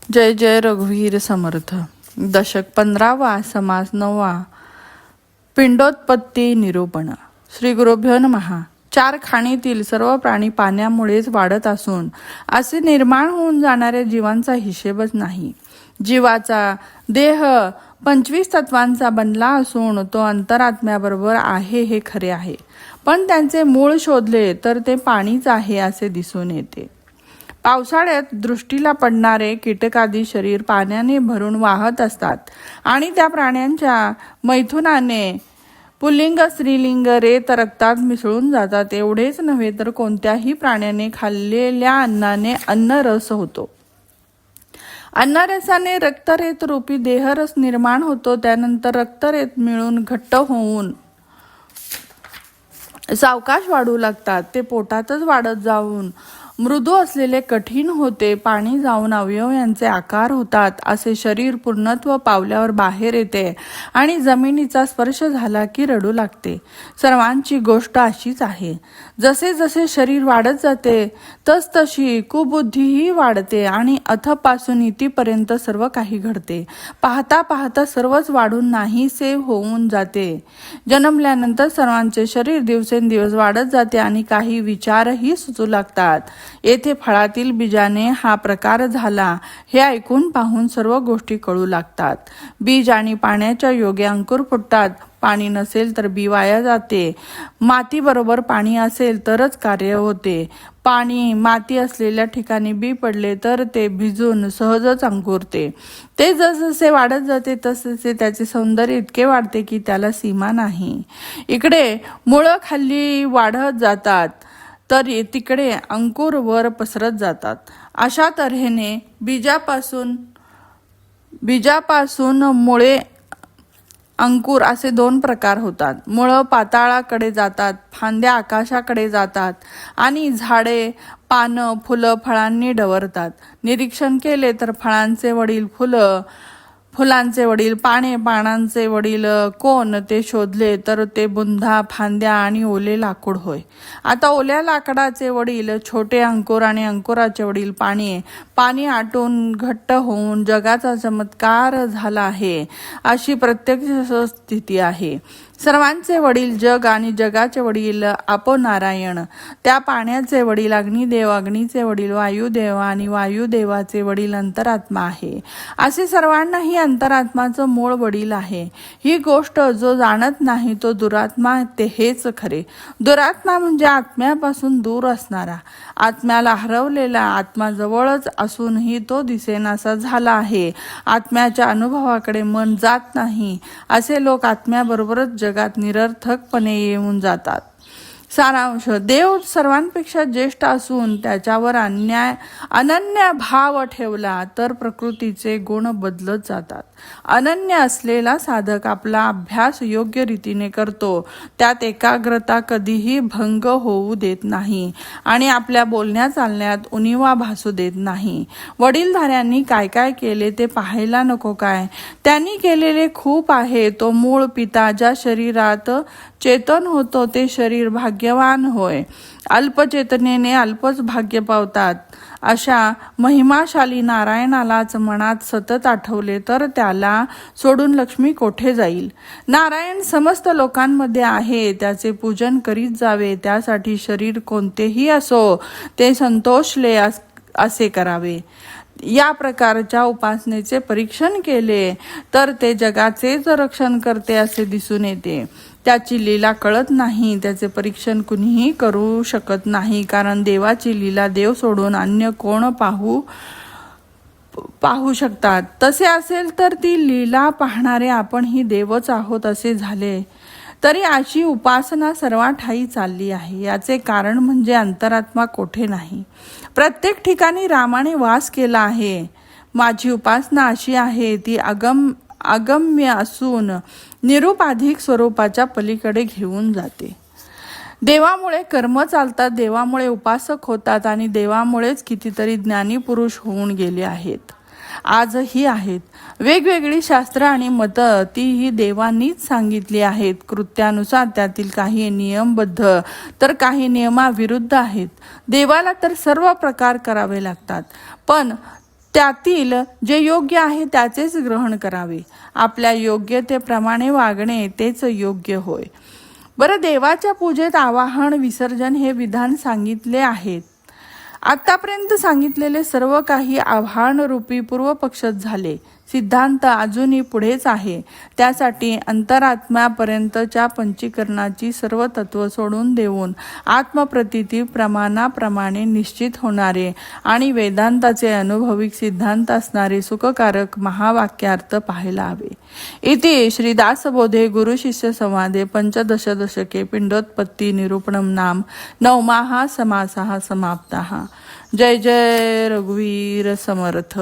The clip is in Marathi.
जय जय रघुवीर समर्थ. दशक 15वा, समास 9वा. पिंडोत्पत्ती निरूपण. श्री गुरुभ्यो नमः. चार खाणीतील सर्व प्राणी पाण्यामुळेच वाढत असून असे निर्माण होऊन जाणाऱ्या जीवांचा हिशेबच नाही. जीवाचा देह 25 तत्वांचा बनला असून तो अंतरात्म्याबरोबर आहे हे खरे आहे, पण त्यांचे मूळ शोधले तर ते पाणीच आहे असे दिसून येते. पावसाळ्यात दृष्टीला पडणारे कीटकादी शरीर पाण्याने भरून वाहत असतात आणि त्या प्राण्यांच्या मैथुनाने पुल्लिंग स्त्रीलिंग रेत रक्तात मिसळून जातात. एवढेच नव्हे तर कोणत्याही प्राण्याने खाल्लेल्या अन्नाने अन्नरस होतो. अन्नरसाने रक्तरेत रूपी देहरस निर्माण होतो. त्यानंतर रक्तरेत मिळून घट्ट होऊन सावकाश वाढू लागतात. ते पोटातच वाढत जाऊन मृदू असलेले कठीण होते. पाणी जाऊन अवयव यांचे आकार होतात. असे शरीर पूर्णत्व पावल्यावर बाहेर येते आणि जमिनीचा स्पर्श झाला की रडू लागते. सर्वांची गोष्ट अशीच आहे. जसे जसे शरीर वाढत जाते तसतशी कुबुद्धीही वाढते आणि अथपासून इतीपर्यंत सर्व काही घडते. पाहता पाहता सर्वच वाढून नाहीसे होऊन जाते. जन्मल्यानंतर सर्वांचे शरीर दिवसेंदिवस वाढत जाते आणि काही विचारही सुचू लागतात. येथे फळातील बीजाने हा प्रकार झाला हे ऐकून पाहून सर्व गोष्टी कळू लागतात. बीज आणि पाण्याच्या योगे अंकुर फुटतात. पाणी नसेल तर बी वाया जाते. माती बरोबर पाणी असेल तरच कार्य होते. पाणी माती असलेल्या ठिकाणी बी पडले तर ते भिजून सहजच अंकुरते. ते जसजसे वाढत जाते तसतसे त्याचे सौंदर्य इतके वाढते की त्याला सीमा नाही. इकडे मुळं खाली वाढत जातात तर तिकडे अंकुर वर पसरत जातात. अशा तऱ्हेने बीजापासून मुळे अंकुर असे दोन प्रकार होतात. मुळं पाताळाकडे जातात, फांद्या आकाशाकडे जातात आणि झाडे पानं फुलं फळांनी डवरतात. निरीक्षण केले तर फळांचे वडील फुलं, फुलांचे वडील पाने, पानांचे वडील कोण ते शोधले तर ते बुंधा, फांद्या आणि ओले लाकूड होय. आता ओल्या लाकडाचे वडील छोटे अंकुर आणि अंकुराचे वडील पाणी, पाणी आटून घट्ट होऊन जगाचा चमत्कार झाला आहे अशी प्रत्यक्ष स्थिती आहे. सर्वांचे वडील जग आणि जगाचे वडील आपो नारायण. त्या पाण्याचे वडील अग्निदेव, अग्नीचे वडील वायुदेव आणि वायुदेवाचे वडील अंतरात्मा आहे. असे सर्वांनाही अंतरात्माचं मूळ वडील आहे. ही गोष्ट जो जाणत नाही तो दुरात्मा ते हेच खरे. दुरात्मा म्हणजे आत्म्यापासून दूर असणारा, आत्म्याला हरवलेला. आत्मा जवळच असूनही तो दिसेनासा झाला आहे. आत्म्याच्या अनुभवाकडे मन जात नाही. असे लोक आत्म्याबरोबरच जगात निरर्थकपणे येऊन जातात. सारांश. देव सर्वांपेक्षा ज्येष्ठ असून त्याच्यावर अनन्य भाव ठेवला तर प्रकृतीचे गुण बदलत जातात. अनन्य असलेला साधक आपला अभ्यास योग्य रीतीने करतो. त्यात एकाग्रता कधीही भंग होऊ देत नाही आणि आपल्या बोलण्या चालण्यात उणिवा भासू देत नाही. वडीलधाऱ्यांनी काय काय केले ते पाहायला नको काय? त्यांनी केलेले खूप आहे. तो मूळ पिता ज्या शरीरात चेतन होतो ते शरीर भाग्यवान होय. अल्पचेतनेने अल्पच भाग्य पावतात. अशा महिमाशाली नारायणालाच मनात सतत आठवले तर त्याला सोडून लक्ष्मी कोठे जाईल? नारायण समस्त लोकांमध्ये आहे. त्याचे पूजन करीत जावे. त्यासाठी शरीर कोणतेही असो ते संतोषले असे करावे. या प्रकारच्या उपासनेचे परीक्षण केले तर ते जगाचेच रक्षण करते असे दिसून येते. त्याची लीला कळत नाही. त्याचे परीक्षण कुणीही करू शकत नाही, कारण देवाची लीला देव सोडून अन्य कोण पाहू शकतात? तसे असेल तर ती लीला पाहणारे आपण ही देवच आहोत असे झाले तरी अशी उपासना सर्व ठाई चालली आहे. याचे कारण म्हणजे अंतरात्मा कोठे नाही. प्रत्येक ठिकाणी रामाने वास केला आहे. माझी उपासना अशी आहे, ती अगम्य असून निरुपाधिक स्वरूपाच्या पलीकडे घेऊन जाते. देवामुळे कर्म चालतात, देवामुळे उपासक होतात आणि देवामुळेच कितीतरी ज्ञानी पुरुष होऊन गेले आहेत, आजही आहेत. वेगवेगळी शास्त्र आणि मतं तीही देवांनीच सांगितली आहेत. कृत्यानुसार त्यातील काही नियमबद्ध तर काही नियमाविरुद्ध आहेत. देवाला तर सर्व प्रकार करावे लागतात, पण त्यातील जे योग्य आहे त्याचेच ग्रहण करावे. आपल्या योग्यतेप्रमाणे वागणे तेच योग्य होय. बरं, देवाच्या पूजेत आवाहन विसर्जन हे विधान सांगितले आहेत. आतापर्यंत सांगितलेले सर्व काही आव्हानरूपी पूर्वपक्षच झाले. सिद्धांत अजूनही पुढेच आहे. त्यासाठी अंतरात्म्यापर्यंतच्या पंचीकरणाची सर्व तत्व सोडून देऊन आत्मप्रतीती प्रमाणाप्रमाणे निश्चित होणारे आणि वेदांताचे अनुभविक सिद्धांत असणारे सुखकारक महावाक्यार्थ पाहायला हवे. इति श्रीदासबोधे गुरुशिष्य संवादे पंचदश दशके पिंडोत्पत्ती निरूपणम नाम 9वा समासः समाप्तः. जय जय रघुवीर समर्थ.